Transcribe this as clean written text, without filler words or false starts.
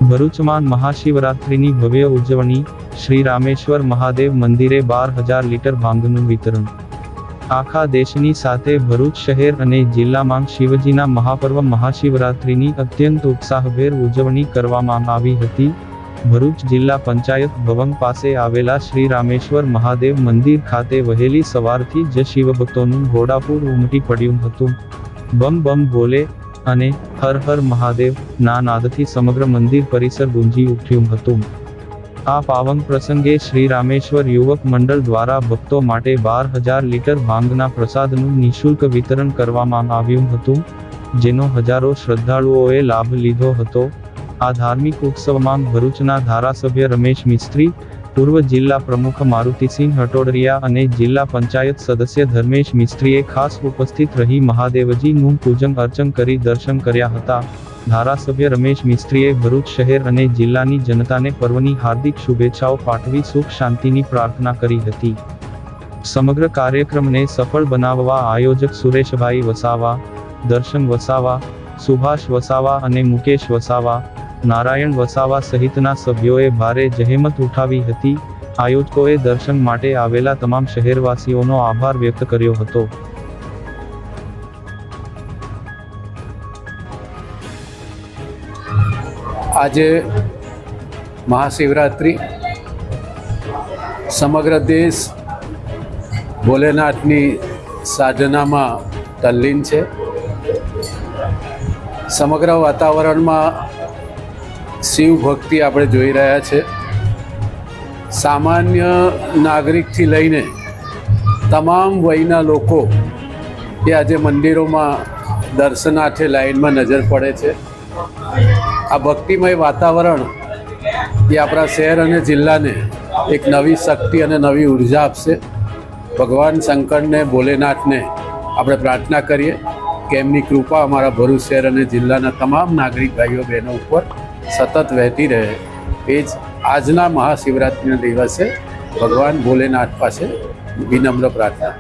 ભરૂચમાં મહાશિવરાત્રિની ભવ્ય ઉજવણી, શ્રી રામેશ્વર મહાદેવ મંદિરે 12,000 લીટર ભાંગનું વિતરણ। આખા દેશની સાથે ભરૂચ શહેર અને જિલ્લામાં શિવજીના મહાપર્વ મહાશિવરાત્રિની અત્યંત ઉત્સાહભેર ઉજવણી કરવામાં આવી હતી। ભરૂચ જિલ્લા પંચાયત ભવન પાસે આવેલા શ્રી રામેશ્વર મહાદેવ મંદિર ખાતે વહેલી સવારથી જ શિવભક્તોનું ઘોડાપૂર ઉમટી પડ્યું હતું। બમ બમ બોલે અને હર હર મહાદેવ ના નાદથી સમગ્ર મંદિર પરિસર ગુંજી ઉઠ્યું હતું। આ પાવન પ્રસંગે શ્રી રામેશ્વર યુવક મંડળ દ્વારા ભક્તો માટે 12,000 લીટર ભાંગના પ્રસાદનું નિઃશુલ્ક વિતરણ કરવામાં આવ્યું હતું, જેનો હજારો શ્રદ્ધાળુઓએ લાભ લીધો હતો। આ ધાર્મિક ઉત્સવમાં ભરૂચના ધારાસભ્ય રમેશ મિસ્ત્રી, પૂર્વ જિલ્લા પ્રમુખ મારુતિસિંહ હટોડરિયા અને જિલ્લા પંચાયત સદસ્ય ધર્મેશ મિસ્ત્રીએ ખાસ ઉપસ્થિત રહી મહાદેવજીનું પૂજન અર્ચન કરી દર્શન કર્યા હતા। ધારાસભ્ય રમેશ મિસ્ત્રીએ ભરૂચ શહેર અને જિલ્લાની જનતાને પર્વની હાર્દિક શુભેચ્છાઓ પાઠવી સુખ શાંતિની પ્રાર્થના કરી હતી। સમગ્ર કાર્યક્રમને સફળ બનાવવા આયોજક સુરેશભાઈ વસાવા, દર્શન વસાવા, સુભાષ વસાવા અને મુકેશ વસાવા, નારાયણ વસાવા સહિતના સભ્યોએ ભારે જહેમત ઉઠાવી હતી। આયોજકોએ દર્શન માટે આવેલા તમામ શહેરવાસીઓનો આભાર વ્યક્ત કર્યો હતો। આજે મહાશિવરાત્રિ, સમગ્ર દેશ ભોલેનાથની સાધનામાં તલ્લીન છે। સમગ્ર વાતાવરણમાં શિવ ભક્તિ આપણે જોઈ રહ્યા છે। સામાન્ય નાગરિકથી લઈને તમામ વયના લોકો એ આજે મંદિરોમાં દર્શનાર્થે લાઈનમાં નજર પડે છે। આ ભક્તિમય વાતાવરણ એ આપણા શહેર અને જિલ્લાને એક નવી શક્તિ અને નવી ઉર્જા આપશે। ભગવાન શંકરને, ભોલેનાથને આપણે પ્રાર્થના કરીએ કે એમની કૃપા અમારા ભરૂચ શહેર અને જિલ્લાના તમામ નાગરિક ભાઈઓ બહેનો ઉપર સતત વહેતી રહે। એ જ આજના મહાશિવરાત્રિના દિવસે ભગવાન ભોલેનાથ પાસે વિનમ્ર પ્રાર્થના।